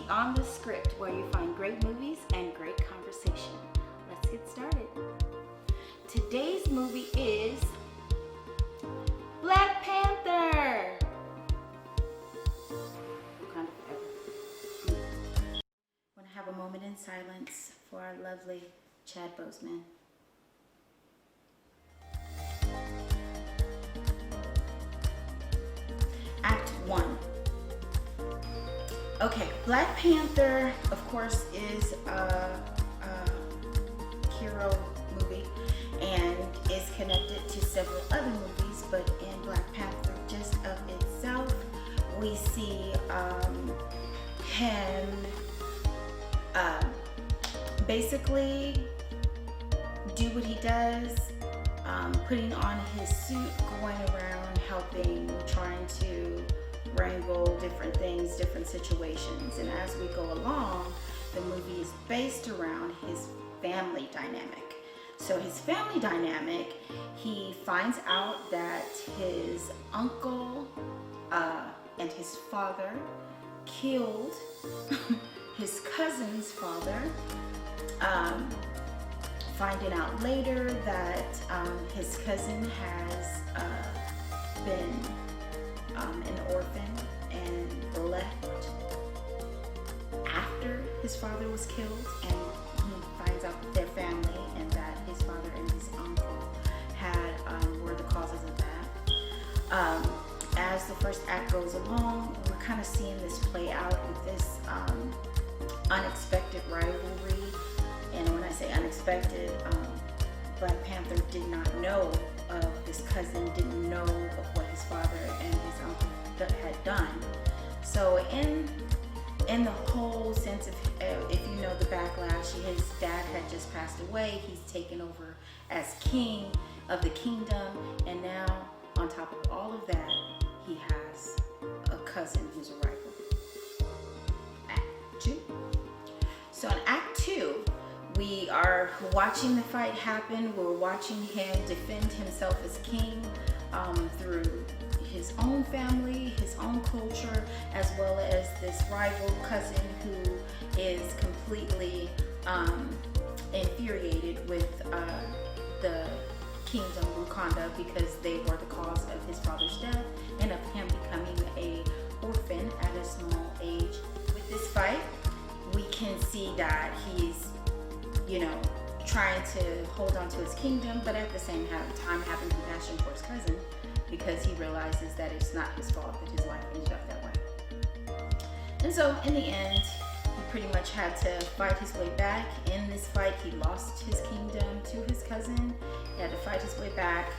On the Script, where you find great movies and great conversation. Let's get started. Today's movie is Black Panther. Want to have a moment in silence for our lovely Chad Boseman. Act 1. Okay, Black Panther, of course, is a hero movie and is connected to several other movies, but in Black Panther just of itself, we see him basically do what he does, putting on his suit, going around helping, trying to wrangle different things, different situations. And as we go along, the movie is based around his family dynamic. So his family dynamic, he finds out that his uncle and his father killed his cousin's father. Finding out later that his cousin has been an orphan and left after his father was killed, and he finds out that their family and that his father and his uncle were the causes of that. As the first act goes along, we're kind of seeing this play out with this unexpected rivalry. And when I say unexpected, Black Panther did not know of this cousin, didn't know of what his father and his uncle had done. So in the whole sense of, if you know the backlash, his dad had just passed away. He's taken over as king of the kingdom, and now on top of all of that, he has a cousin who's a rival. Act 2. So in Act 2, we are watching the fight happen. We're watching him defend himself as king through his own family, his own culture, as well as this rival cousin who is completely infuriated with the kingdom Wakanda because they were the cause of his father's death and of him becoming an orphan at a small age. With this fight, we can see that he's trying to hold on to his kingdom, but at the same time having compassion for his cousin, because he realizes that it's not his fault that his life ended up that way. And so in the end, he pretty much had to fight his way back. In this fight, he lost his kingdom to his cousin. He had to fight his way back.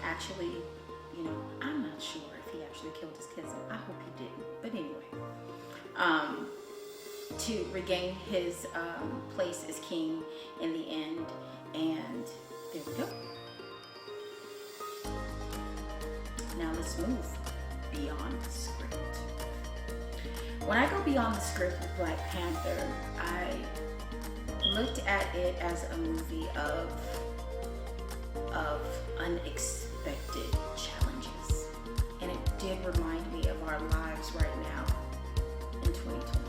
Actually, I'm not sure if he actually killed his cousin. I hope he didn't. But anyway, to regain his place as king in the end. And there we go. Now let's move beyond the script. When I go beyond the script with Black Panther, I looked at it as a movie of unexpected challenges. And it did remind me of our lives right now in 2020.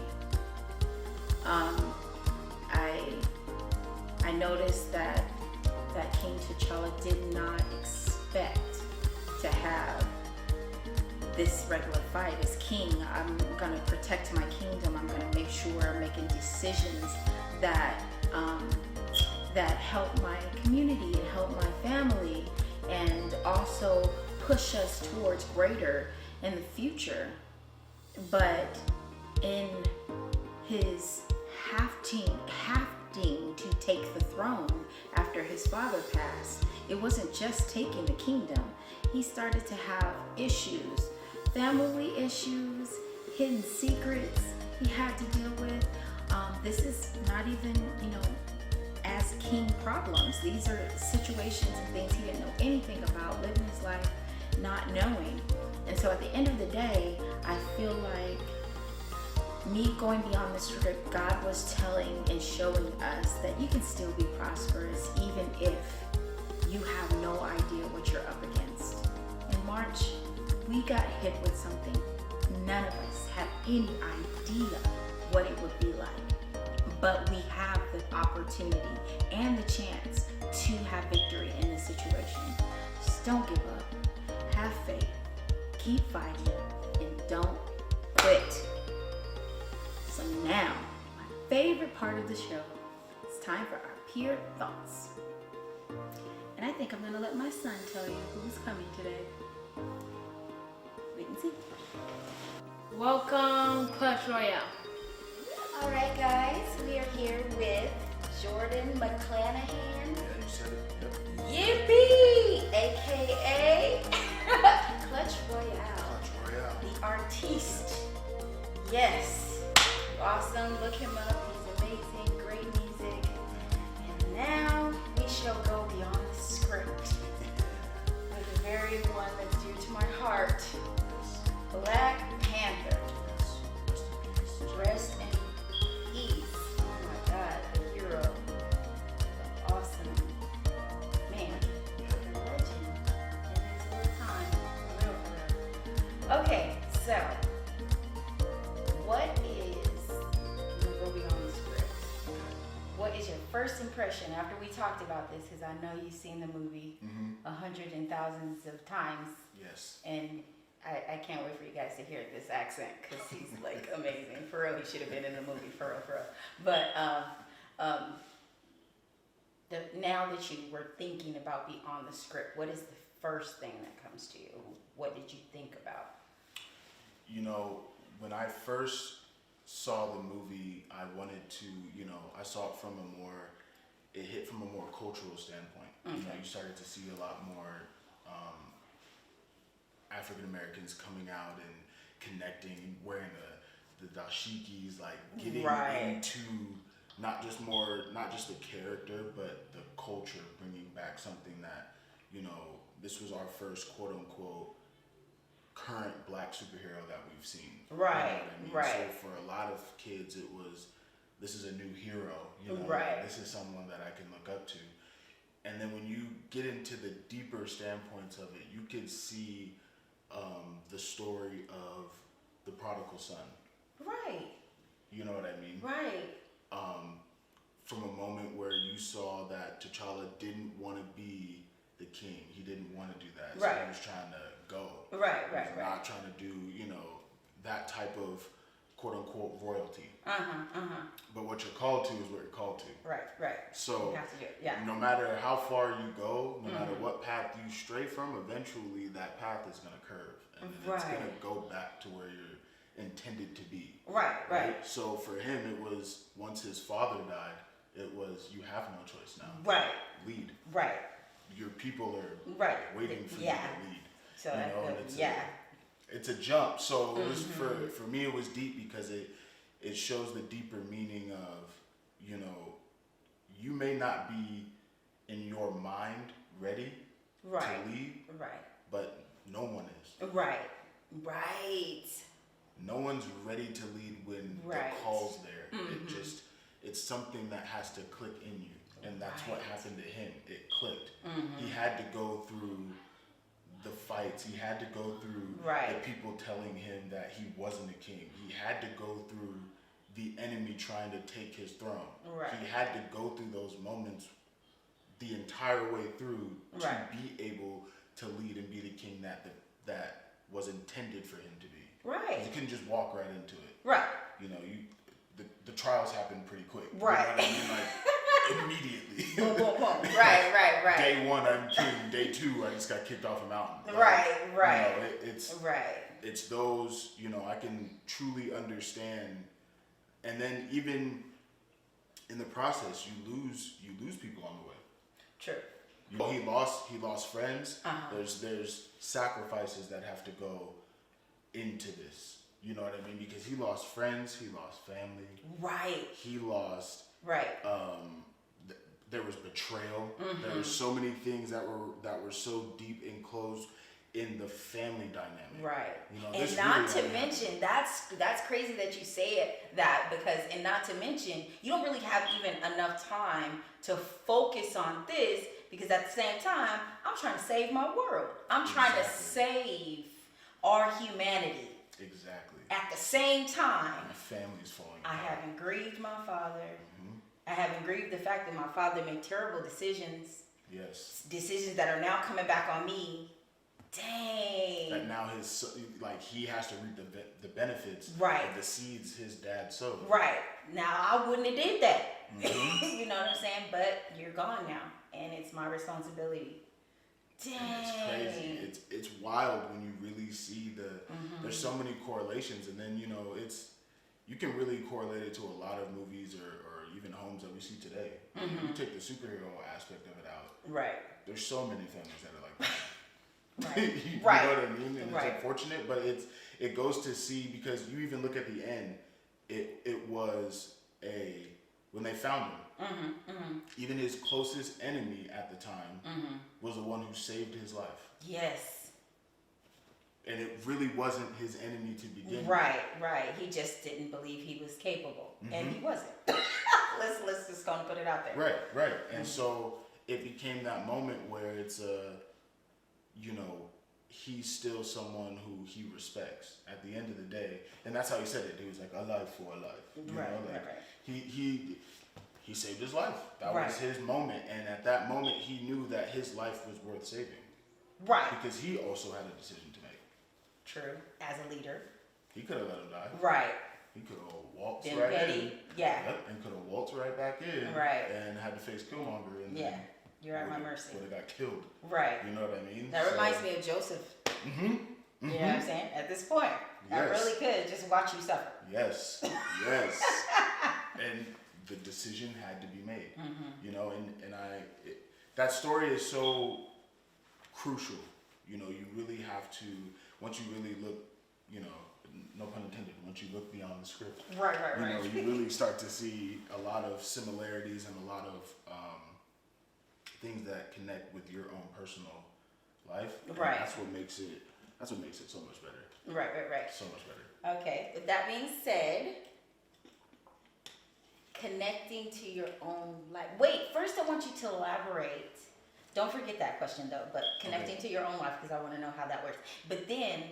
I noticed that King T'Challa did not expect to have this regular fight as king. I'm gonna protect my kingdom. I'm gonna make sure I'm making decisions that that help my community and help my family, and also push us towards greater in the future. But in his having to take the throne after his father passed, it wasn't just taking the kingdom. He started to have issues, family issues, hidden secrets he had to deal with. This is not even, as king problems. These are situations and things he didn't know anything about, living his life not knowing. And so at the end of the day, I feel like me going beyond the script, God was telling and showing us that you can still be prosperous even if you have no idea what you're up against. In March, we got hit with something none of us had any idea what it would be like. But we have the opportunity and the chance to have victory in this situation. Just don't give up. Have faith. Keep fighting and don't quit. So now, my favorite part of the show, it's time for our peer thoughts. And I think I'm gonna let my son tell you who's coming today. Wait and see. Welcome, Clash Royale. All right, guys, we are here with Jordan McClanahan. Yeah, you said it. Yep. Yippee! AKA Clutch Royale. Clutch Royale. The artiste. Yes. Awesome. Look him up. He's amazing. Great music. And now we shall go beyond the script with the very one that's dear to my heart. Black Panther. Rest in peace. Oh my God, a hero. An awesome man. A legend in his little time. Real. Okay, so what is, we'll go beyond the script. What is your first impression after we talked about this? Because I know you've seen the movie hundreds and thousands of times. Yes. And I can't wait for you guys to hear this accent because he's like amazing. For real, he should have been in the movie, for real. But now that you were thinking about beyond the script, what is the first thing that comes to you? What did you think about? When I first saw the movie, I wanted to, I saw it from it hit from a more cultural standpoint. Okay. You started to see a lot more African Americans coming out and connecting, wearing the dashikis, like getting into not just the character, but the culture, bringing back something that, this was our first quote unquote current black superhero that we've seen. Right, right. So for a lot of kids, this is a new hero, Right. This is someone that I can look up to. And then when you get into the deeper standpoints of it, you could see the story of the prodigal son. Right. You know what I mean? Right. From a moment where you saw that T'Challa didn't want to be the king. He didn't want to do that. Right. So he was trying to go. Right. He was not trying to do, that type of quote unquote royalty. But what you're called to is what you're called to. Right. So you have to do it. Yeah. no matter how far you go, no matter what path you stray from, eventually that path is going to curve. And it's going to go back to where you're intended to be. Right. So for him, it was, once his father died, it was, you have no choice now. Right. Lead. Right. Your people are waiting for you to lead. So it's a jump. So it was for me, it was deep because it shows the deeper meaning of, you may not be in your mind ready to lead, but no one is. Right. No one's ready to lead when the call's there. It's something that has to click in you. And that's what happened to him. It clicked. He had to go through the fights. He had to go through the people telling him that he wasn't a king. He had to go through the enemy trying to take his throne. He had to go through those moments the entire way through to be able to lead and be the king that was intended for him to be. He couldn't just walk right into it. The trials happened pretty quick. You know what I mean? Like, immediately. Boom, boom, boom. Right. Day one, I'm king. Day two, I just got kicked off a mountain. Right. You know, it's right. It's those, you know, I can truly understand, and then even in the process, you lose people on the way. True. You know, he lost friends. Uh-huh. There's sacrifices that have to go into this. You know what I mean? Because he lost friends, he lost family. Right. He lost. Right. There was betrayal. Mm-hmm. There were so many things that were so deep enclosed in the family dynamic. Right. You know, and not to mention, that's crazy that you say that, because, and not to mention, you don't really have even enough time to focus on this, because at the same time, I'm trying to save my world. I'm trying to save our humanity. Exactly. At the same time, my family's falling I apart. haven't grieved my father. Mm-hmm. I haven't grieved the fact that my father made terrible decisions. Yes. Decisions that are now coming back on me. Dang. That now he has to reap the benefits right. of the seeds his dad sowed. Right. Now I wouldn't have did that. Mm-hmm. You know what I'm saying? But you're gone now, and it's my responsibility. Dang. And it's crazy. It's wild when you really see there's so many correlations, and then you can really correlate it to a lot of movies or even homes that we see today. Mm-hmm. You take the superhero aspect of it out. Right. There's so many families that are like that. Right. You right. know what I mean? And right. it's unfortunate, but it goes to see, because you even look at the end, it was when they found him, even his closest enemy at the time was the one who saved his life. Yes. And it really wasn't his enemy to begin right, with. Right. He just didn't believe he was capable. And he wasn't. let's just go and put it out there. Right. And so it became that moment where it's he's still someone who he respects at the end of the day. And that's how he said it. He was like, a life for a life. Right. He saved his life. That was his moment. And at that moment, he knew that his life was worth saving. Right. Because he also had a decision to make. True. As a leader. He could have let him die. Right. He could have waltzed Been right petty. in. Yeah. Yep, and could have waltzed right back in. Right. And had to face Killmonger. And yeah. You're at my mercy. Would have got killed. Right. You know what I mean? That reminds me of Joseph. Mm-hmm. You know what I'm saying? At this point, I really could just watch you suffer. Yes. And the decision had to be made. You know, and that story is so crucial. You know, you really have to, once you really look, no pun intended, once you look beyond the script. Right. You really start to see a lot of similarities and a lot of things that connect with your own personal life. Right. And that's what makes it so much better. Right. So much better. Okay. With that being said, connecting to your own life. Wait, first I want you to elaborate. Don't forget that question though, but connecting to your own life, because I want to know how that works. But then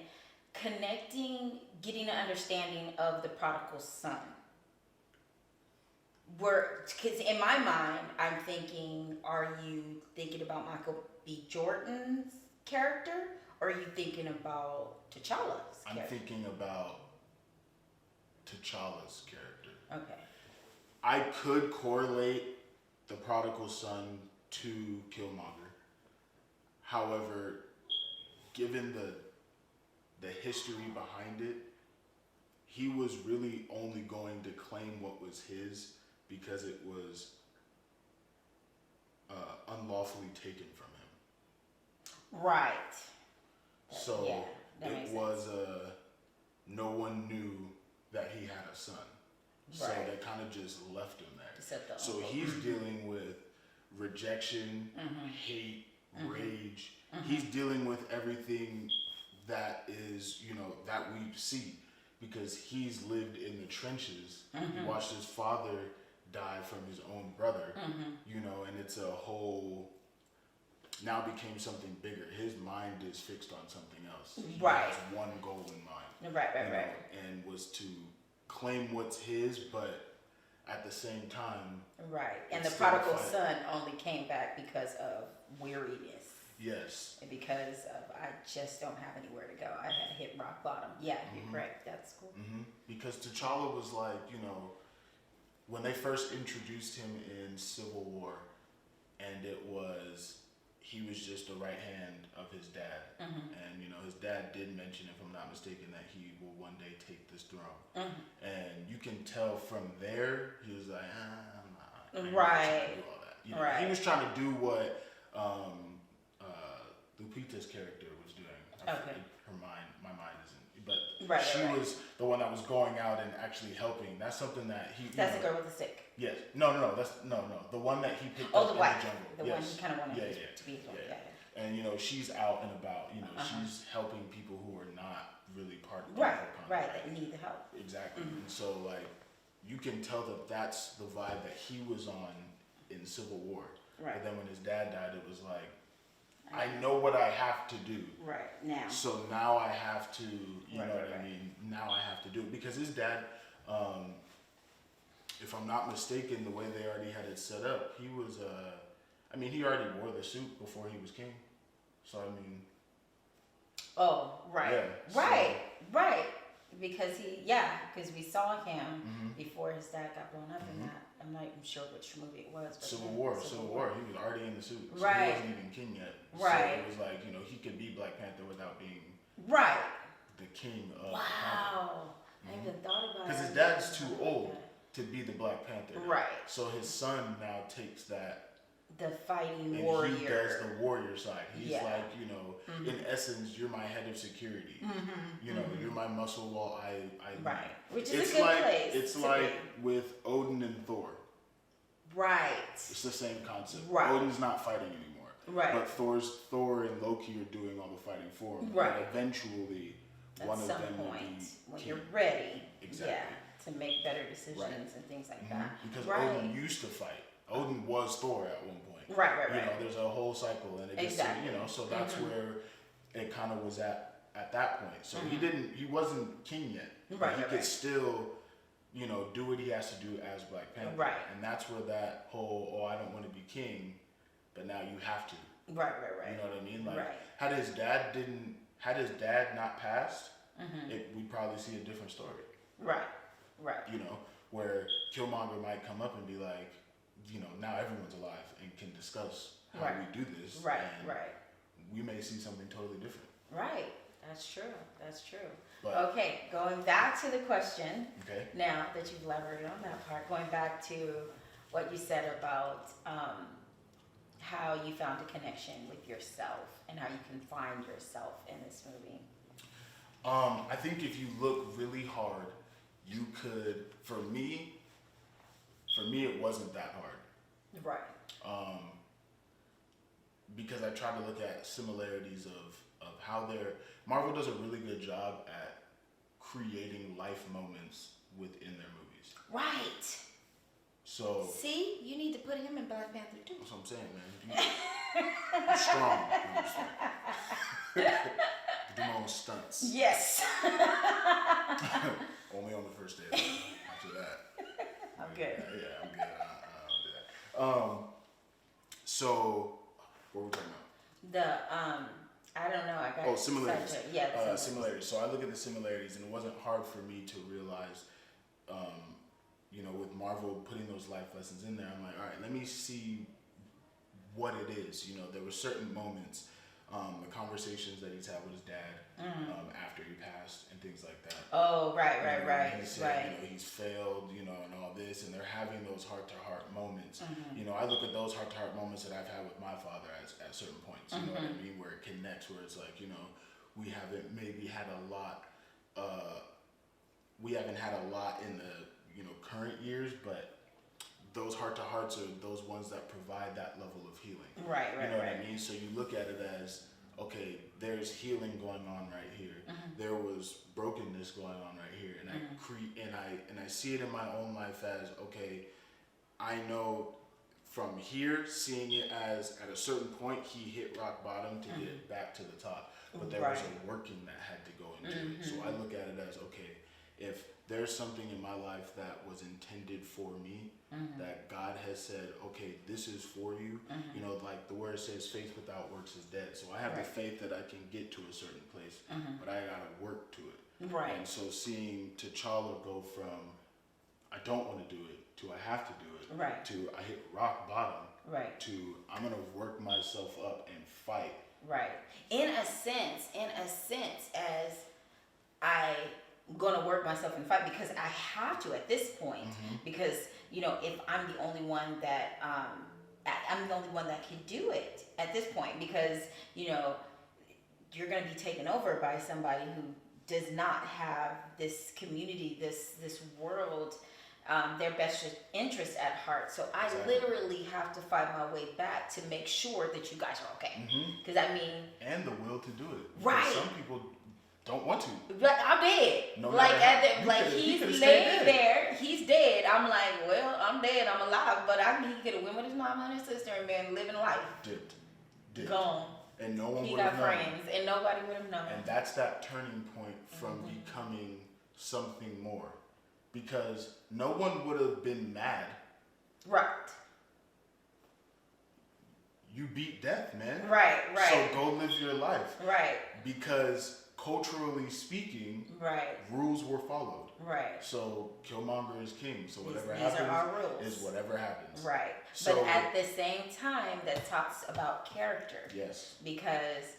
getting an understanding of the prodigal son. Because in my mind, I'm thinking, are you thinking about Michael B. Jordan's character, or are you thinking about T'Challa's character? I'm thinking about T'Challa's character. Okay. I could correlate the prodigal son to Killmonger. However, given the history behind it, he was really only going to claim what was his because it was unlawfully taken from him. Right. So it was no one knew that he had a son. So they kind of just left him there. So he's dealing with rejection, hate, rage. He's dealing with everything that is, that we see, because he's lived in the trenches. He watched his father die from his own brother, and it's a whole, now became something bigger. His mind is fixed on something else. He has one goal in mind. Right. And was to claim what's his, but at the same time. Right. And the prodigal son only came back because of weariness. Yes. And because of, I just don't have anywhere to go. I had hit rock bottom. Yeah, you're correct. That's cool. Because T'Challa was like, when they first introduced him in Civil War, and he was just the right hand of his dad, and his dad did mention, if I'm not mistaken, that he will one day take this throne, and you can tell from there he was like, I'm not right, do all that. Right. He was trying to do what Lupita's character was doing. Okay. My mind isn't, but she was the one that was going out and actually helping. That's something that he. That's the girl with the stick. Yes. No. That's no. The one that he picked up in the jungle. The one he kind of wanted to be. Yeah. And she's out and about. She's helping people who are not really part of that need the help. Exactly. And so you can tell that that's the vibe that he was on in Civil War. Right. But then when his dad died, it was like, I know what I have to do. Right, now. So now I have to, you know what I mean? Now I have to do it. Because his dad, if I'm not mistaken, the way they already had it set up, he was, he already wore the suit before he was king. So, Oh, right. Yeah, Right. Because we saw him before his dad got blown up in that. I'm not even sure which movie it was. But Civil War. He was already in the suit. So right. He wasn't even king yet. Right. So it was like, he could be Black Panther without being the king of Wow. I even thought about it. Because his dad's too old to be the Black Panther. Right. So his son now takes that. The fighting and warrior. He does the warrior side. He's like, in essence, you're my head of security. You're my muscle while I right. Which is a good place. It's like with Odin and Thor. Right. It's the same concept. Right. Odin's not fighting anymore. Right. But Thor and Loki are doing all the fighting for him. Right. But eventually, one of them will be when king. you're ready. Exactly. Yeah. To make better decisions and things like that. Because Odin used to fight. Odin was Thor at one point. Right. There's a whole cycle, and it gets so that's where it kind of was at that point. So he wasn't king yet. He could still, do what he has to do as Black Panther. Right. And that's where that whole, I don't want to be king, but now you have to. Right. You know what I mean? Like, had his dad not passed, we'd probably see a different story. Right. Where Killmonger might come up and be like, now everyone's alive and can discuss how we do this. Right. We may see something totally different. Right. That's true. But, okay, going back to the question. Okay. Now that you've elaborated on that part, going back to what you said about how you found a connection with yourself and how you can find yourself in this movie. I think if you look really hard, you could. For me, it wasn't that hard. Right. Because I try to look at similarities of how Marvel does a really good job at creating life moments within their movies. Right. So see, you need to put him in Black Panther too. That's what I'm saying, man. You're strong. Do my own stunts. Yes. Only on the first day. After that. I'm good. Yeah, I'm good. I don't do that. So, what were we talking about? I don't know. I got similarities. Similarities. So I look at the similarities, and it wasn't hard for me to realize, with Marvel putting those life lessons in there, I'm like, all right, let me see what it is. There were certain moments, the conversations that he's had with his dad after he passed and things like that. Oh, right. He said, he's failed, and all this, and they're having those heart-to-heart moments. I look at those heart-to-heart moments that I've had with my father at certain points, you know what I mean, where it connects, where it's like, we haven't maybe had a lot, in the, current years, but those heart-to-hearts are those ones that provide that level of healing. Right. You know what I mean? So you look at it as, okay, there's healing going on right here. There was brokenness going on right here, and I see it in my own life as, okay, I know from here, seeing it as at a certain point he hit rock bottom to get back to the top, but there was a working that had to go into it. So I look at it as, okay, if there's something in my life that was intended for me, that God has said, okay, this is for you. Like the word says, faith without works is dead. So I have the faith that I can get to a certain place, but I gotta work to it. Right. And so seeing T'Challa go from, I don't want to do it, to I have to do it, right, to I hit rock bottom, right, to I'm gonna work myself up and fight. right. In a sense, as I'm gonna work myself and fight because I have to at this point. Because if I'm the only one that I'm the only one that can do it at this point, because you're gonna be taken over by somebody who does not have this community, this world, their best interest at heart. So I literally have to fight my way back to make sure that you guys are okay. Because and the will to do it. Right. Some people don't want to. But I'm dead. No like he he's laid there. He's dead. I'm like, well, I'm dead. I'm alive. But he could have went with his mom and his sister and been living life. Dipped. Gone. And no one he would have known. He got friends, and nobody would have known. And that's that turning point from becoming something more. Because no one would have been mad. Right. You beat death, man. Right. So go live your life. Right. Because culturally speaking, rules were followed. Right. So Killmonger is king. So whatever these happens are our rules. is whatever happens. Right. So, but at the same time, that talks about character. Yes. Because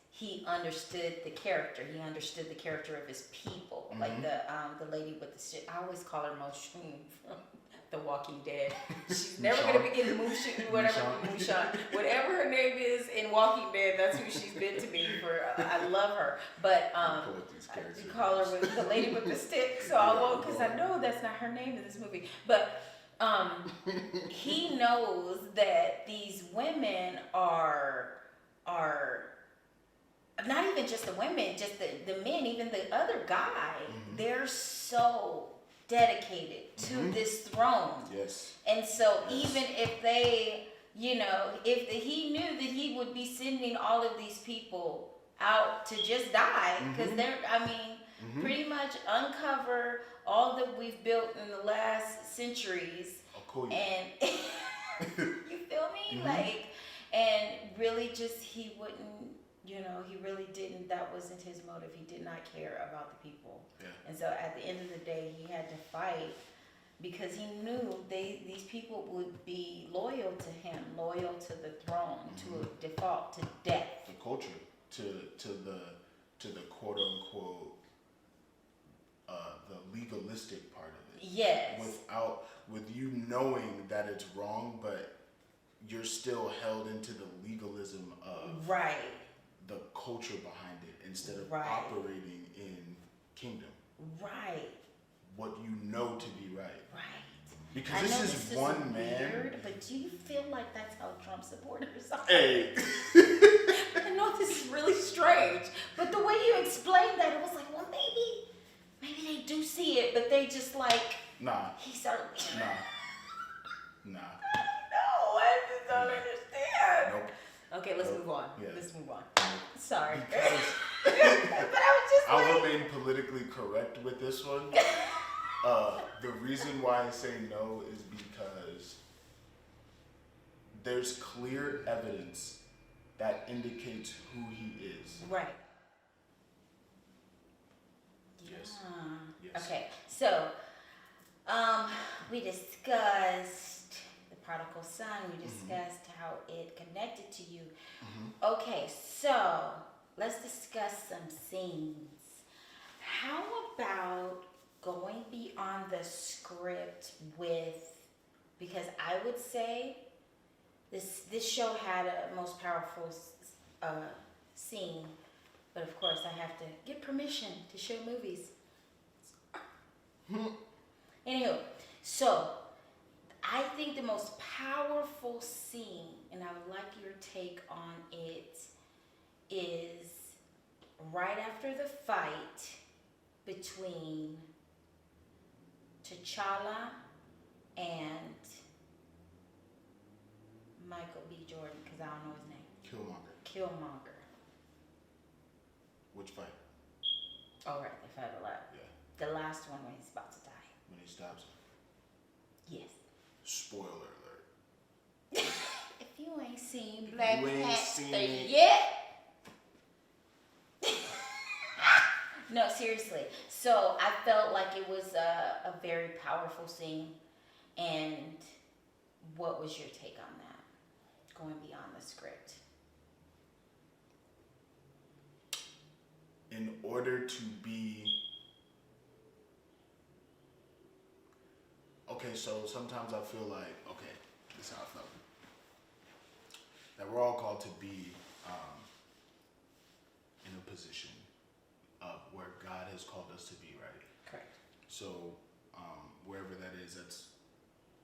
he understood the character. He understood the character of his people. Like the lady with the shit. I always call her Moshun from The Walking Dead. She's never gonna be in Mushan, Mushan. Whatever her name is in Walking Dead, that's who she's been to me for. I love her. But you call her with the lady with the stick, so I won't, because I know that's not her name in this movie. But he knows that these women are not even just the women, just the men, even the other guy. They're so dedicated to this throne. Yes. And so even if they, if he knew that he would be sending all of these people out to just die, because they're, pretty much uncover all that we've built in the last centuries. And you feel me? And really just he wouldn't, he really didn't, that wasn't his motive. He did not care about the people. Yeah. And so at the end of the day, he had to fight because he knew these people would be loyal to him, loyal to the throne, to a default, to death. The culture, to the quote unquote, the legalistic part of it. Yes. With you knowing that it's wrong, but you're still held into the legalism of the culture behind it instead of operating in kingdom. Right. What you know to be right. Right. Because this is one man. Weird, but do you feel like that's how Trump supporters are? Hey. I know this is really strange, but the way you explained that, it was like, well, maybe they do see it, but they just like. Nah. He certainly. Nah. No, I just don't understand. Nope. Okay, let's move on. Yeah. Let's move on. Sorry. Because but I was just I'll remain politically correct with this one. The reason why I say no is because there's clear evidence that indicates who he is. Right. Yes. Yes. Okay, so we discussed the prodigal son. We discussed how it connected to you. Okay, so let's discuss some scenes. How about going beyond the script because I would say this show had a most powerful scene, but of course I have to get permission to show movies. Anywho, so I think the most powerful scene, and I would like your take on it, is right after the fight between T'Challa and Michael B. Jordan, because I don't know his name. Killmonger. Which fight? Oh, right, they fight a lot. Yeah. The last one when he's about to die. When he stabs him. Yes. Spoiler alert. If you ain't seen Black You ain't Panther seen it. yet. No, seriously. So I felt like it was a very powerful scene And what was your take on that? Going beyond the script. In order to be okay, so sometimes I feel like, okay, this is how I felt. That we're all called to be in a position of where God has called us to be, right? Correct. So wherever that is,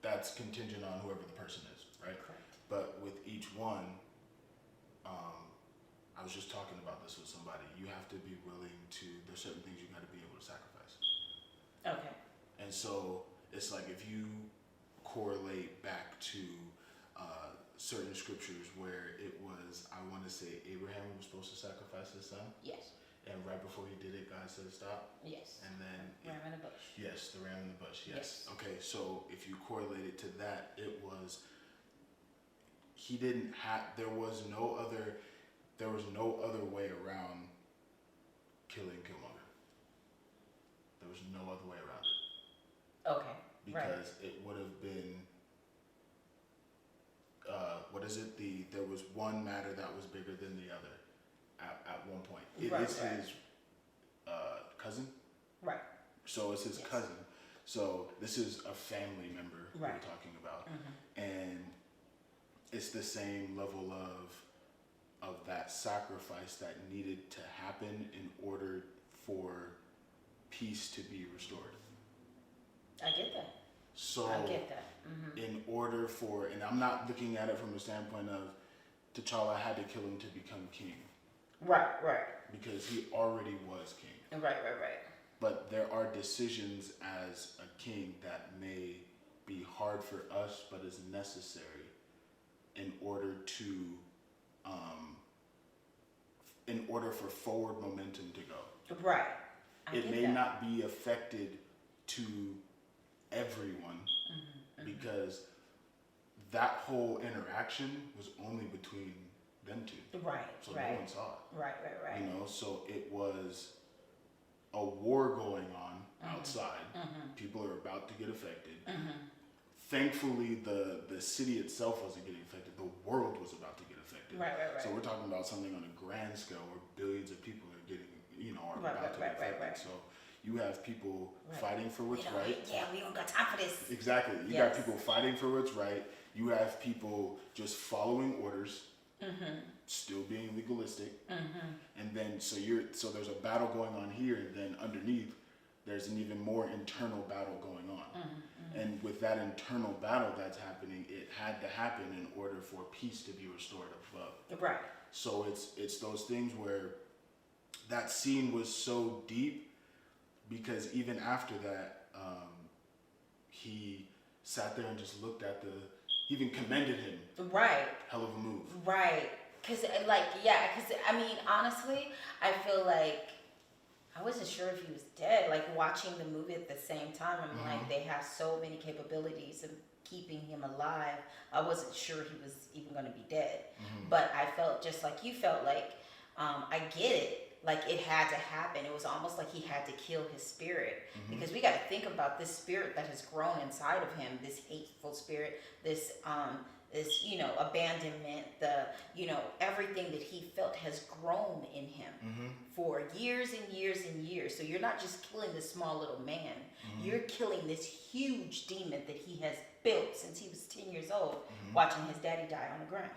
that's contingent on whoever the person is, right? Correct. But with each one, I was just talking about this with somebody. You have to be willing to. There's certain things you got to be able to sacrifice. Okay. And so it's like if you correlate back to certain scriptures where it was, I want to say Abraham was supposed to sacrifice his son. Yes. And right before he did it, God said stop. Yes. And then ram in the bush. Yes, the ram in the bush. Yes. Yes. Okay, so if you correlate it to that, it was he didn't have. There was no other way around killing Killmonger. There was no other way around it. Okay. Because it would have been. What is it? There was one matter that was bigger than the other at one point. It is his cousin. Right. So it's his cousin. So this is a family member we're talking about, and it's the same level of that sacrifice that needed to happen in order for peace to be restored. I get that. So I get that. In order for, and I'm not looking at it from the standpoint of T'Challa had to kill him to become king. Right. Because he already was king. Right. But there are decisions as a king that may be hard for us, but is necessary in order for forward momentum to go. Right. It may not be affected to everyone because that whole interaction was only between them two. Right. So no one saw it. Right. You know, so it was a war going on outside. People are about to get affected. Thankfully, the city itself wasn't getting affected. The world was about to get affected. Right. So we're talking about something on a grand scale where billions of people are getting, are about to get affected. So you have people fighting for what's right. Yeah, we don't got time for this. Exactly. You got people fighting for what's right. You have people just following orders, still being legalistic, and then so there's a battle going on here, and then underneath there's an even more internal battle going on. And with that internal battle that's happening, it had to happen in order for peace to be restored above. Right. So it's those things where that scene was so deep because even after that, he sat there and just looked at he even commended him. Right. Hell of a move. Right. Because I mean, honestly, I feel like I wasn't sure if he was dead. Like watching the movie at the same time, I'm like, they have so many capabilities of keeping him alive. I wasn't sure he was even going to be dead. But I felt just like you felt like, I get it. Like it had to happen. It was almost like he had to kill his spirit because we got to think about this spirit that has grown inside of him, this hateful spirit, this abandonment, everything that he felt has grown in him for years and years and years. So you're not just killing this small little man, you're killing this huge demon that he has built since he was 10 years old, watching his daddy die on the ground.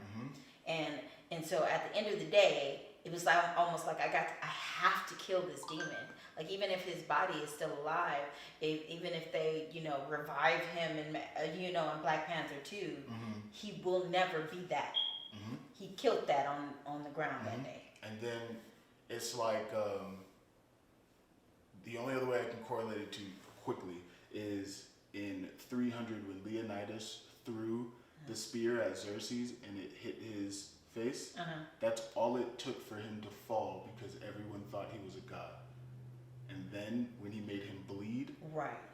And so at the end of the day, it was like almost like I have to kill this demon. Like even if his body is still alive, even if they revive him in Black Panther 2, he will never be that. He killed that on the ground that day. And then it's like the only other way I can correlate it to quickly is in 300 when Leonidas threw the spear at Xerxes and it hit his face. That's all it took for him to fall because everyone thought he was a god. And then when he made him bleed,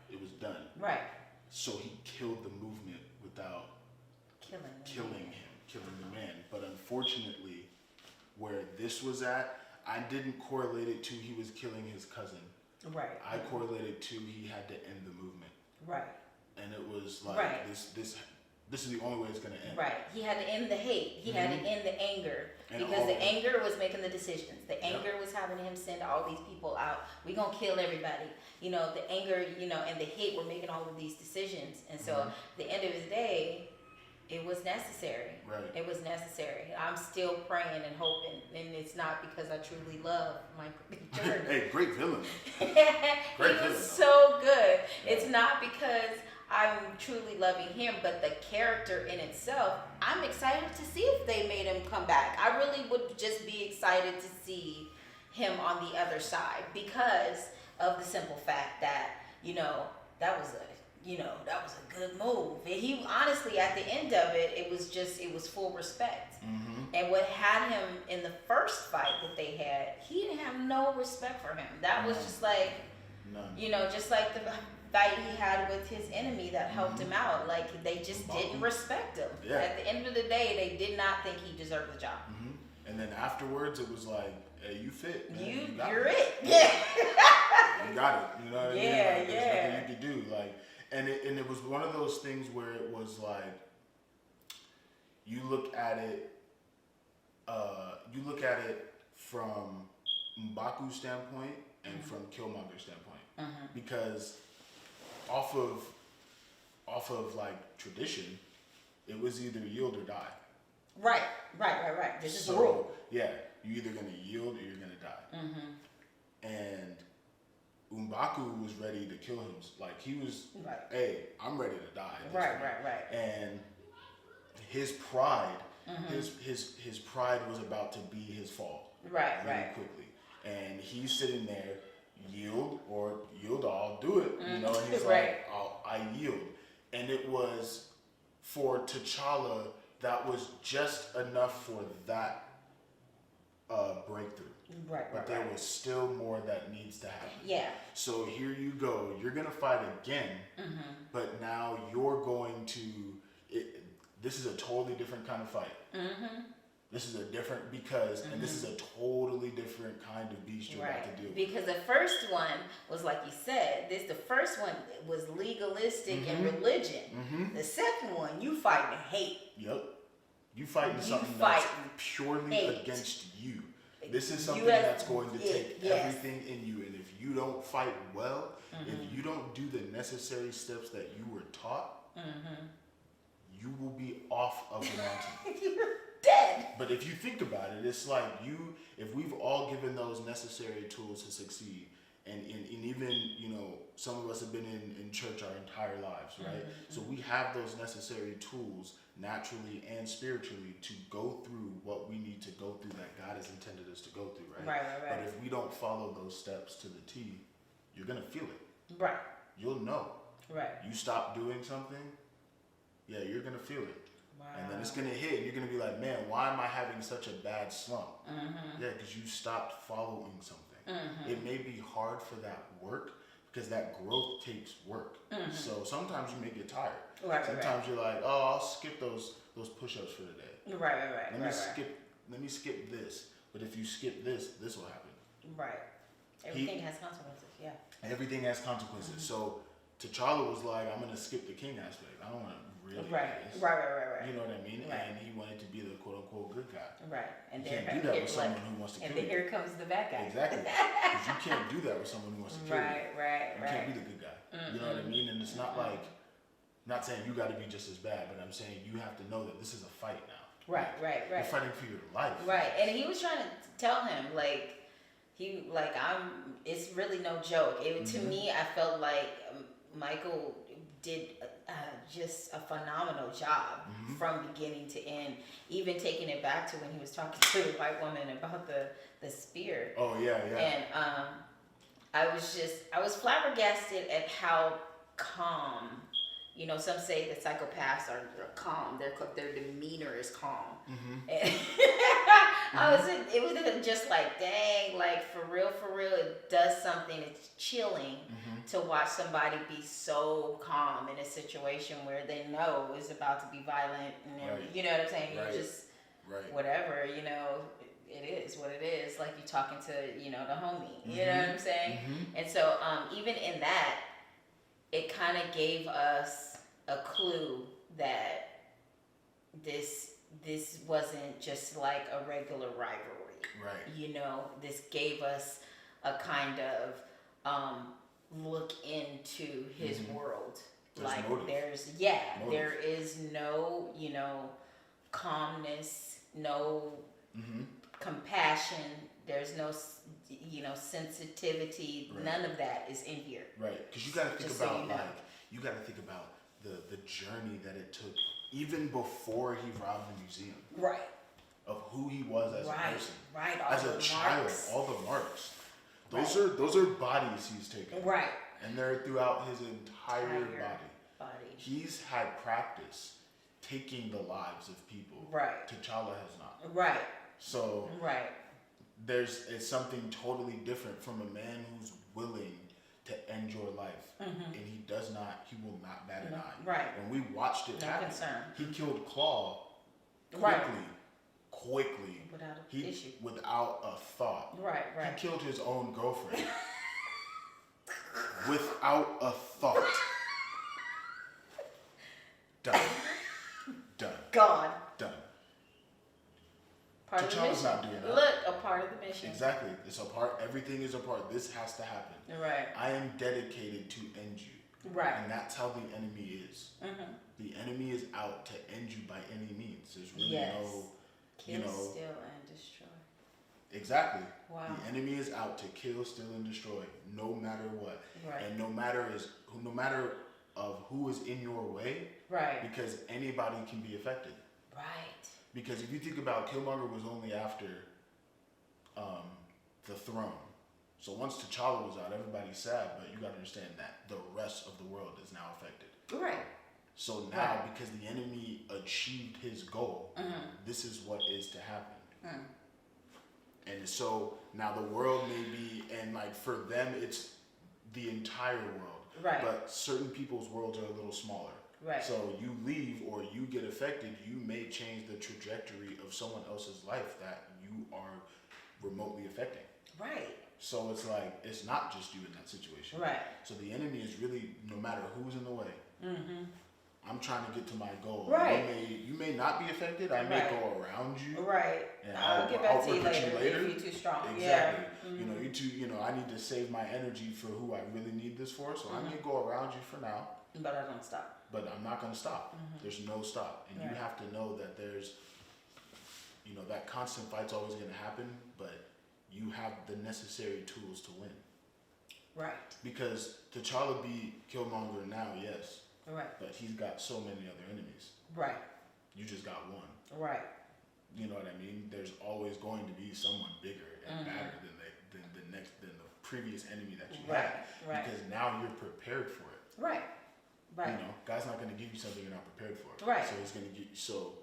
it was done. Right. So he killed the movement without killing the man. But unfortunately, where this was at, I didn't correlate it to he was killing his cousin. Right. I correlated to he had to end the movement. Right. and it was like Right. this is the only way it's gonna end. Right. He had to end the hate. He had to end the anger. And Because the all- anger was making the decisions. The anger was having him send all these people out. We gonna kill everybody. You know, the anger, you know, and the hate were making all of these decisions. And so at the end of the day, it was necessary. Right. It was necessary. I'm still praying and hoping. And it's not because I truly love Michael B. Jordan. Hey, great villain. He villain, was so good. Yeah. It's not because I'm truly loving him, but the character in itself, I'm excited to see if they made him come back. I really would just be excited to see him on the other side because of the simple fact that, you know, that was a good move. And he honestly, at the end of it, it was full respect. And what had him in the first fight that they had, he didn't have no respect for him. That was just like, you know, just like the fight he had with his enemy that helped him out. Like, they just didn't respect him. Yeah. At the end of the day, they did not think he deserved the job. And then afterwards, it was like, hey, you fit. Man. You're it. Yeah. You got it. You know what I mean? Yeah, Like, there's nothing you could do. Like, and it was one of those things where it was like, you look at it from M'Baku's standpoint and from Killmonger's standpoint, because off of like tradition, it was either yield or die. Right. This is the rule. Yeah, you're either gonna yield or you're gonna die. And M'Baku was ready to kill him. Like, he was, hey, I'm ready to die. Right. And his pride, his pride was about to be his fall. Really quickly. And he's sitting there, yield or yield all, do it. You know, and he's like, I yield. And it was, for T'Challa, that was just enough for that breakthrough. But there was still more that needs to happen. Yeah. So here you go. You're going to fight again, but now you're going to... this is a totally different kind of fight. This is a different... Because... And this is a totally different kind of beast you're about to deal with. Because the first one was, like you said, the first one was legalistic and religion. The second one, you fighting hate. Yep. You fighting something that's purely against you. This is something that's going to take everything in you, and if you don't fight well, if you don't do the necessary steps that you were taught, you will be off of the mountain. You're dead. But if you think about it, it's like if we've all given those necessary tools to succeed, and even, you know, some of us have been in church our entire lives, right? So we have those necessary tools naturally and spiritually to go through what we need to go through that God has intended us to go through, right? But if we don't follow those steps to the T, you're going to feel it. Right. You'll know. Right. You stop doing something, yeah, you're going to feel it. Wow. And then it's going to hit, and you're going to be like, man, why am I having such a bad slump? Yeah, because you stopped following something. It may be hard for that work, because that growth takes work. So sometimes you may get tired. Sometimes you're like, oh, I'll skip those push-ups for today. Right. Let me skip this. But if you skip this will happen. Right. Everything has consequences. Yeah. Everything has consequences. So T'Challa was like, I'm gonna skip the king aspect. I don't want to really do this. Right. You know what I mean? Right. And he wanted to be the quote-unquote good guy. Right. And you can't do that with someone who wants to kill you. And then here comes the bad guy. Exactly. Because you can't do that with someone who wants to kill you. Right. You can't be the good guy. You know what I mean? And it's not like, not saying you got to be just as bad, but I'm saying you have to know that this is a fight now. Right. You're fighting for your life. Right. And he was trying to tell him, it's really no joke. To me, I felt like Michael did just a phenomenal job from beginning to end, even taking it back to when he was talking to the white woman about the spear. Oh, yeah. And I was flabbergasted at how calm. You know, some say that psychopaths are calm. Their demeanor is calm. And it was just like, dang, like for real, it does something. It's chilling to watch somebody be so calm in a situation where they know is about to be violent. And you know what I'm saying? You just, whatever, you know, it is what it is. Like you're talking to, you know, the homie. You know what I'm saying? And so even in that, it kind of gave us a clue that this wasn't just like a regular rivalry. Right. You know, this gave us a kind of look into his world. There's like motive. There is no, calmness, no compassion. There's no, sensitivity. Right. None of that is in here. Right, because you got to think Just so about you know. you got to think about the journey that it took, even before he robbed the museum, Right. of who he was as a person, Right. All as a the child, marks. all the marks. Right. Those are bodies he's taken, Right. and they're throughout his entire Body. He's had practice taking the lives of people. Right. T'Challa has not. Right. So Right. it's something totally different from a man who's willing to end your life, and he will not bat an eye. Right. When we watched it No happen, concern. he killed Claw Right. quickly, Without an issue. without a thought. Right. He killed his own girlfriend without a thought. Done. God. Done. Part of the T'Challa's mission. not doing that. Look, a part of the mission. Exactly. It's a part. Everything is a part. This has to happen. Right. I am dedicated to end you. Right. And that's how the enemy is. Mm-hmm. The enemy is out to end you by any means. There's really Yes. no, Kill, steal, and destroy. exactly. Wow. The enemy is out to kill, steal, and destroy, no matter what. Right. And no matter of who is in your way, Right. because anybody can be affected. Right. Because if you think about, Killmonger was only after the throne. So once T'Challa was out, everybody's sad, but you got to understand that the rest of the world is now affected. Right. So now, Right. because the enemy achieved his goal, this is what is to happen. And so now the world may be, and like for them, it's the entire world. Right. But certain people's worlds are a little smaller. Right. So you leave or you get affected, you may change the trajectory of someone else's life that you are remotely affecting. Right. So it's like, it's not just you in that situation. Right. So the enemy is really, no matter who's in the way, I'm trying to get to my goal. Right. You may not be affected. I may Right. go around you. Right. And I'll get back to you look at later if you're too strong. Exactly. Yeah. You know, I need to save my energy for who I really need this for. So I may go around you for now. But I don't stop. But I'm not going to stop. There's no stop. And you Right. have to know that there's, that constant fight's always going to happen, but you have the necessary tools to win. Right. Because T'Challa beat Killmonger now, yes, Right. but he's got so many other enemies. Right. You just got one. Right. You know what I mean? There's always going to be someone bigger and badder than the previous enemy that you Right. had. Right. Because now you're prepared for it. Right. Right. God's not going to give you something you're not prepared for. Right. So he's going to give you. So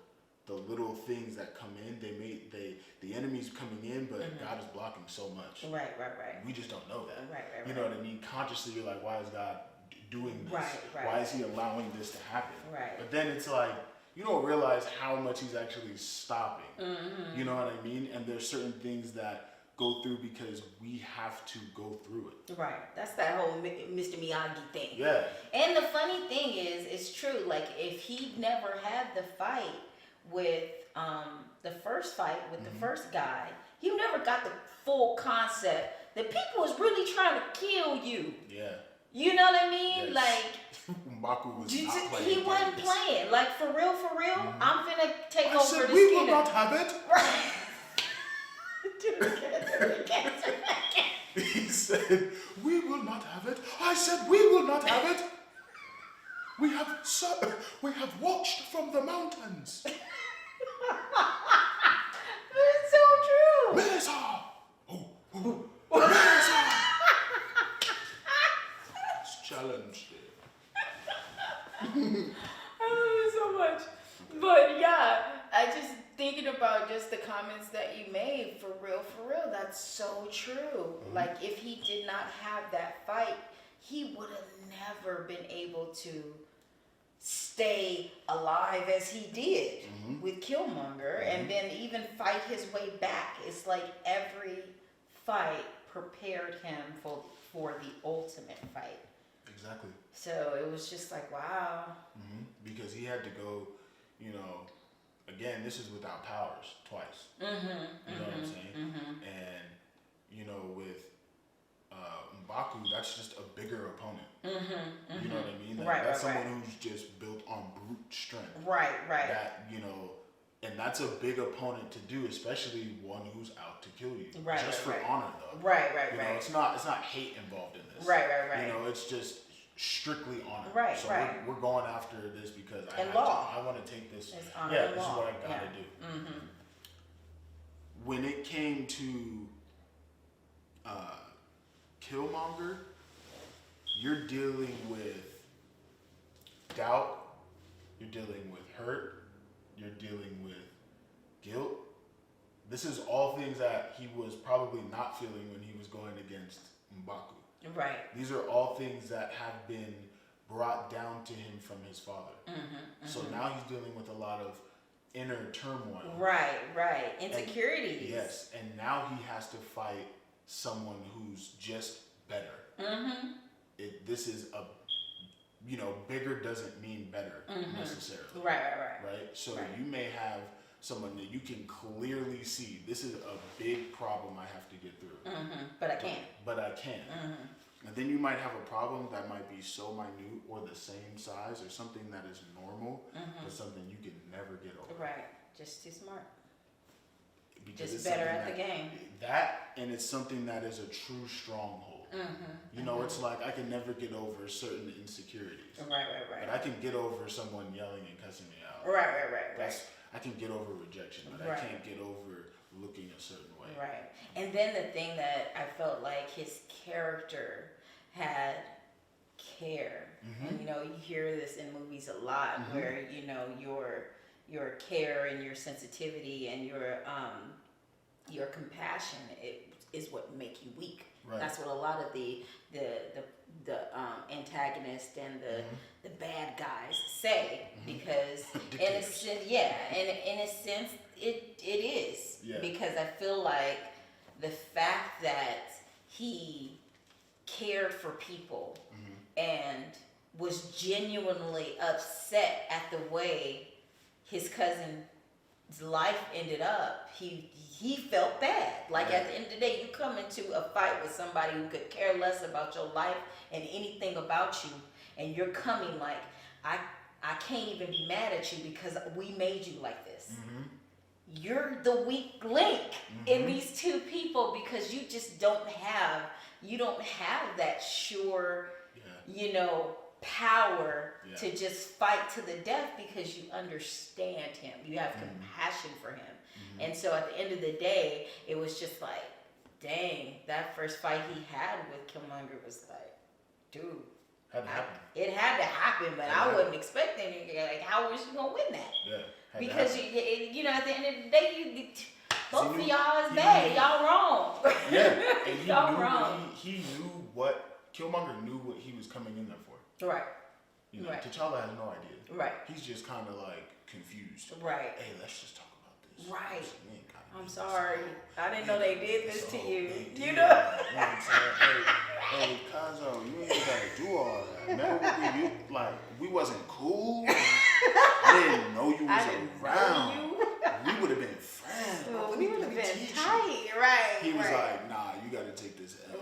the little things that come in, the enemy's coming in, but God is blocking so much. Right. We just don't know that. Right. You know what I mean? Consciously, you're like, why is God doing this? Right. Why is he allowing this to happen? Right. But then it's like, you don't realize how much he's actually stopping. You know what I mean? And there's certain things that go through because we have to go through it. Right. That's that whole Mr. Miyagi thing. Yeah. And the funny thing is, it's true. Like, if he never had the fight with the first fight with the first guy, he never got the full concept that people was really trying to kill you. Yeah. You know what I mean? Yes. Like, M'Baku was not playing. he wasn't games. playing. Like, for real, I'm finna take I over said, the we will skin. not have it. Right. Do it again. He said, we will not have it. I said, we will not have it. We have watched from the mountains. It's so true. Melissa! Oh, Melissa! It's challenged. I love it so much. But yeah, I just thinking about just the comments that you made, for real, that's so true. Like, if he did not have that fight, he would have never been able to stay alive as he did with Killmonger and then even fight his way back. It's like every fight prepared him for the ultimate fight. Exactly. So it was just like, wow. Because he had to go, you know, again, this is without powers twice. You know what I'm saying? And, you know, with M'Baku, that's just a bigger opponent. You know what I mean? Like, that's someone who's just built on brute strength. Right. That, you know, and that's a big opponent to do, especially one who's out to kill you. Just for honor, though. You know, it's not hate involved in this. Right. You know, it's just strictly honor. So we're going after this because I want to take this. It's honor this and is law. what I gotta do. When it came to Killmonger, you're dealing with doubt, you're dealing with hurt, you're dealing with guilt. This is all things that he was probably not feeling when he was going against M'Baku. These are all things that have been brought down to him from his father. So now he's dealing with a lot of inner turmoil. Insecurities. Yes, and now he has to fight someone who's just better. This is a, you know, bigger doesn't mean better necessarily. Right. So you may have someone that you can clearly see, this is a big problem I have to get through. But I can't. But I can. And then you might have a problem that might be so minute or the same size or something that is normal, but something you can never get over. Just too smart. Because just better at the game. That, and it's something that is a true stronghold. You know, it's like I can never get over certain insecurities. But I can get over someone yelling and cussing me out. I can get over rejection, but I can't get over looking a certain way. And then the thing that I felt like his character had care. And you know, you hear this in movies a lot where, you know, your care and your sensitivity and your compassion is what make you weak. That's what a lot of the antagonists and the bad guys say, because in a sense, in a sense it is, because I feel like the fact that he cared for people and was genuinely upset at the way his cousin's life ended up, he felt bad. Like at the end of the day, you come into a fight with somebody who could care less about your life and anything about you, and you're coming like, I can't even be mad at you because we made you like this. You're the weak link in these two people, because you just don't have that sure, you know, power to just fight to the death, because you understand him. You have compassion for him. And so at the end of the day, it was just like, dang, that first fight he had with Killmonger was like, dude, it had to happen, but I wasn't expecting it. Like, how was you gonna win that? Because you know, at the end of the day, both of y'all is bad. Y'all wrong. And y'all wrong. He knew Killmonger knew what he was coming in there for. You know, T'Challa has no idea. He's just kind of like confused. Hey, let's just talk about this. I'm sorry. I didn't know they did this to you. You know? You know what I'm saying? Hey, Kazo, you ain't gotta do all that. Remember when we wasn't cool? I didn't know you was around. We would have been friends. We would have been tight. He was like, nah, you gotta take this L.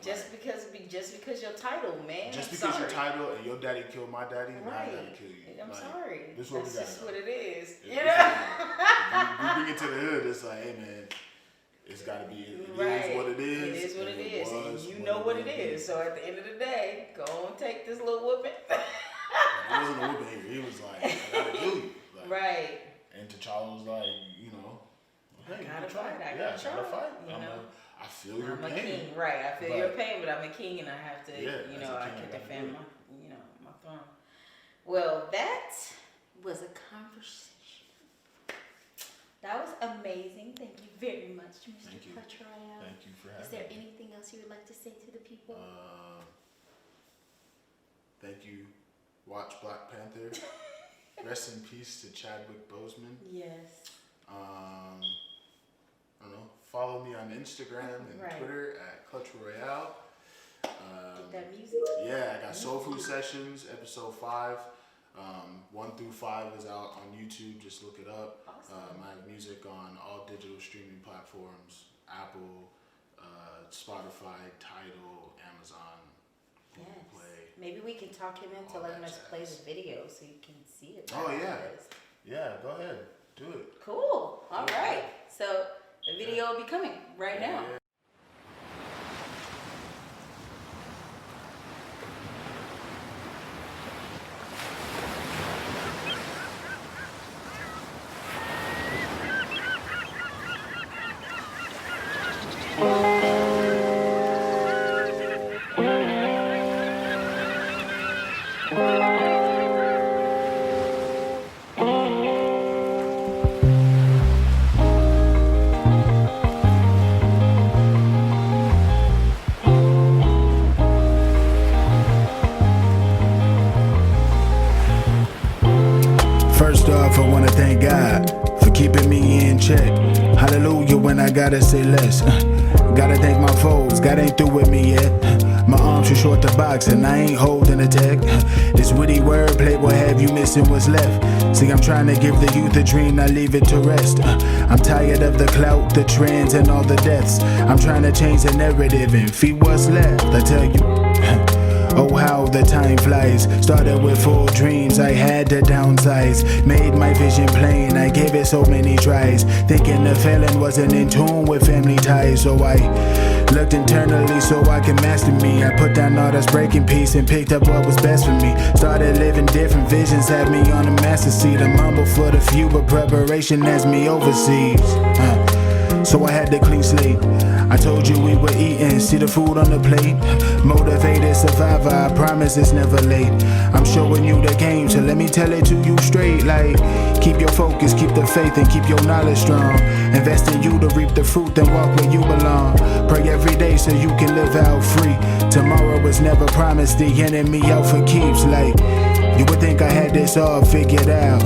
Just because your title, man. Just because your title and your daddy killed my daddy, now I gotta kill you. I'm sorry. This is what That's we got. just what it is. You know? We bring it to the hood, it's like, hey man, it's gotta be, it is what it is. It is what it is. And you know what it is. So at the end of the day, go and take this little whooping. It wasn't a whooping here. He was like, I gotta kill you. Like, and T'Challa was like, you know, hey, I gotta fight. You know, I feel your pain. I'm a king, I feel your pain, but I'm a king, and I have to, you know, I can defend my, you know, my throne. Well, that was a conversation. That was amazing. Thank you very much, Mr. Patrial. Thank you for having me. Is there anything else you would like to say to the people? Thank you. Watch Black Panther. Rest in peace to Chadwick Boseman. Yes. I don't know. Follow me on Instagram and Twitter at Clutch Royale. Get that music. Yeah, I got Soul Food Sessions, episode 5. 1 through 5 is out on YouTube. Just look it up. Awesome. I have music on all digital streaming platforms: Apple, Spotify, Tidal, Amazon, Google Play. Maybe we can talk him into letting us play the video so you can see it. Oh yeah, yeah. Go ahead, do it. Cool. All right. So the video will be coming right now. Yeah. First off, I wanna thank God for keeping me in check. Hallelujah when I gotta say less. Gotta thank my foes, God ain't through with me yet. My arms too short to box and I ain't holding a tech. This witty wordplay will have you missing what's left. See, I'm trying to give the youth a dream, not leave it to rest. I'm tired of the clout, the trends, and all the deaths. I'm trying to change the narrative and feed what's left. I tell you. Oh, how the time flies. Started with full dreams, I had to downsize. Made my vision plain, I gave it so many tries. Thinking the failing wasn't in tune with family ties. So I looked internally so I could master me. I put down all this breaking piece and picked up what was best for me. Started living different visions, had me on the master seat. I'm humble for the few, but preparation has me overseas. So I had to clean slate. I told you we were eating, see the food on the plate. Motivated survivor, I promise it's never late. I'm showing you the game, so let me tell it to you straight. Like, keep your focus, keep the faith, and keep your knowledge strong. Invest in you to reap the fruit, then walk where you belong. Pray every day so you can live out free. Tomorrow is never promised, the enemy out for keeps. Like, you would think I had this all figured out.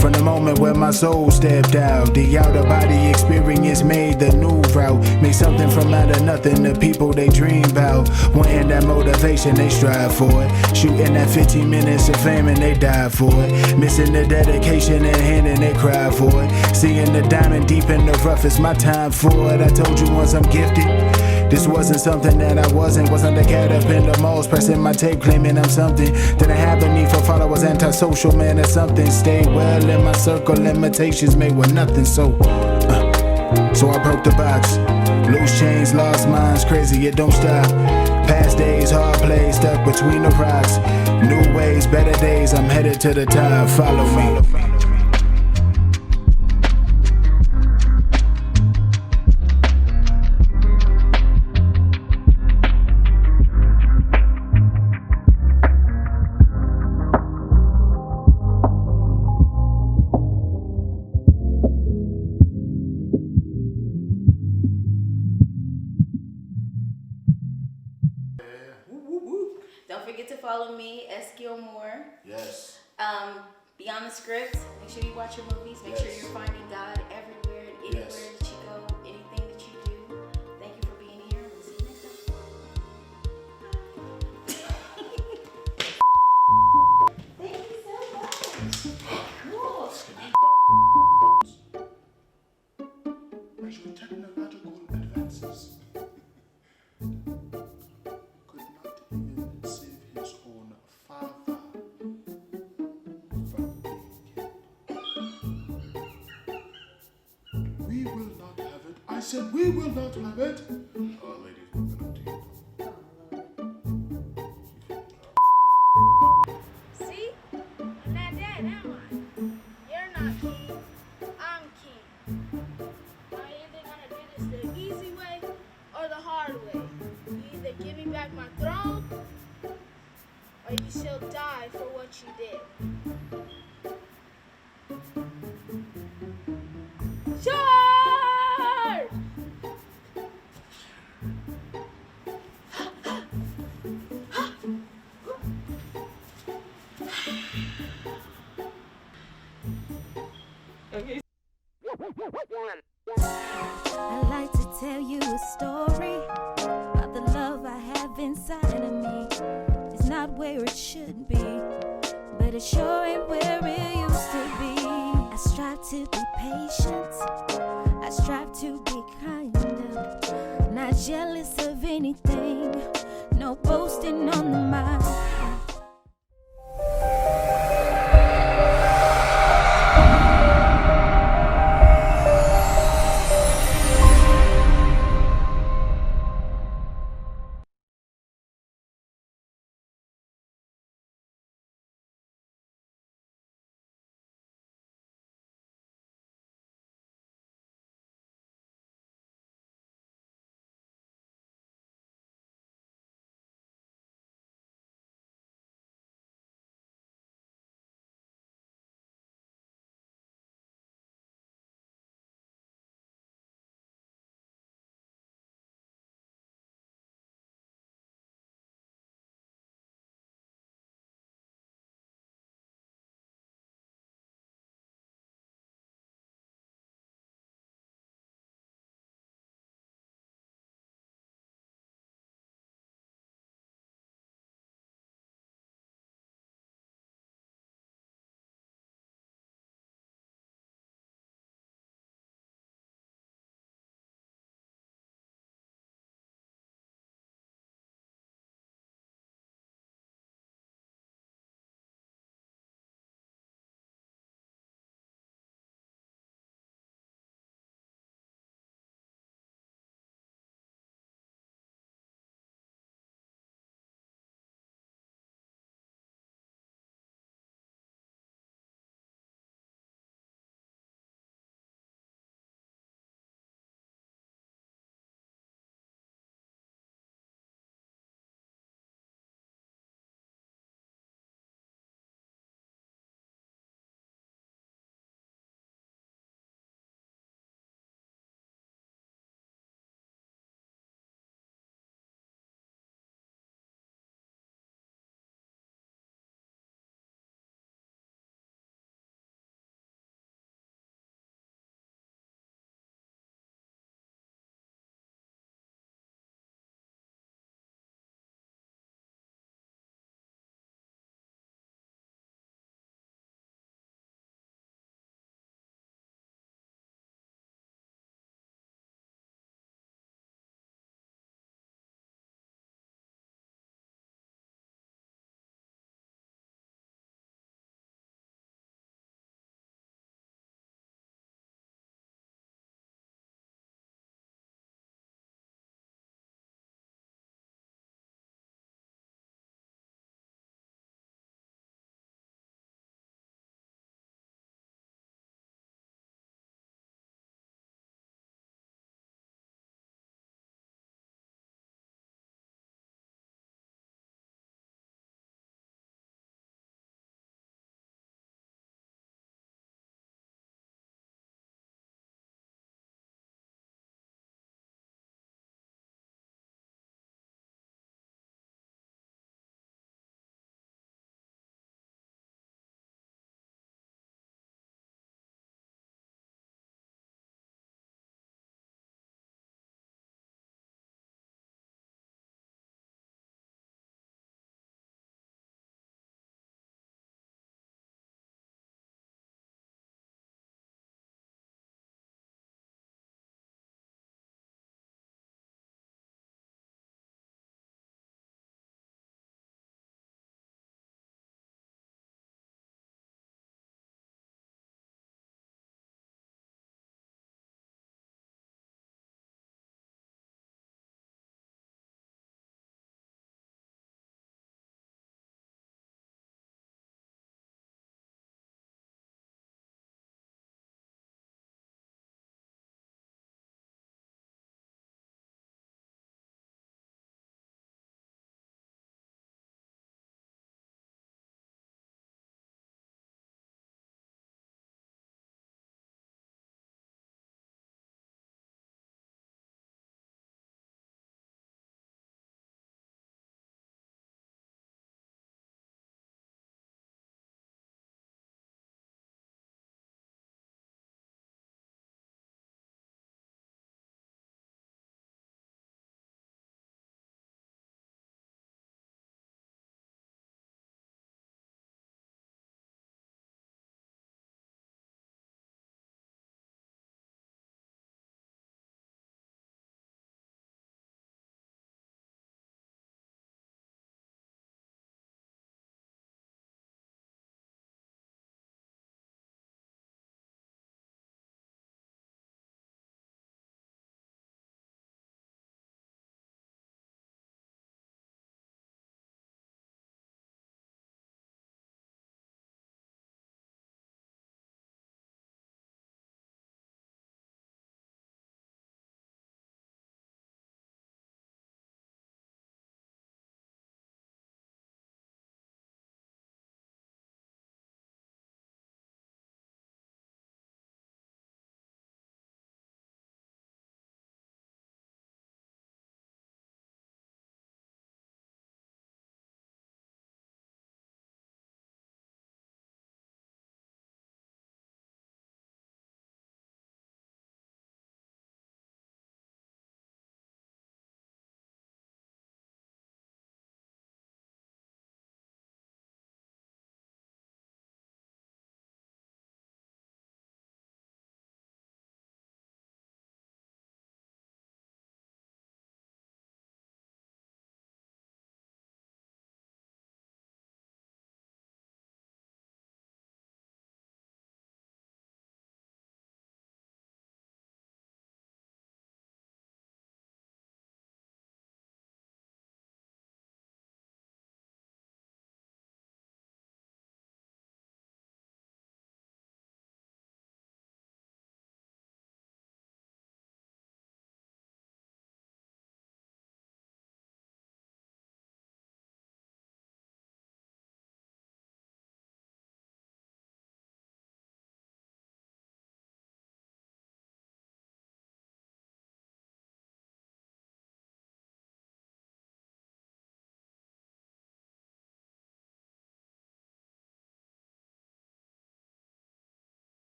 From the moment where my soul stepped out, the outer body experience made the new route. Made something from out of nothing, the people they dream about. Wanting that motivation, they strive for it. Shooting that 15 minutes of fame and they die for it. Missing the dedication at hand and they cry for it. Seeing the diamond deep in the rough, it's my time for it. I told you once I'm gifted. This wasn't something that I wasn't the cat up in the malls, pressing my tape, claiming I'm something. Didn't have a need for followers, antisocial man or something. Stayed well in my circle, limitations made with nothing. So I broke the box. Loose chains, lost minds, crazy, it don't stop. Past days, hard plays, stuck between the rocks. New ways, better days, I'm headed to the top. Follow me. Don't forget to follow me, S. Gilmore. Yes. Beyond the Script. Make sure you watch your movies. Make sure you're finding God everywhere and anywhere that you go, anything that you do. Thank you for being here. We'll see you next time. Thank you so much. Cool. Measuring technological advances. Could not even save his own father from being killed. We will not have it. I said we will not have it. Ladies, we're gonna do it. See? I'm not dead, am I? You're not king. I'm king. I'm either gonna do this the easy way or the hard way. You either give me back my throne or you shall die for what you did. Charge! I'd like to tell you a story about the love I have inside of me is not where it should be, but it sure ain't where it used to be. I strive to be patient, I strive to be kind, not jealous of anything, no boasting on the mind.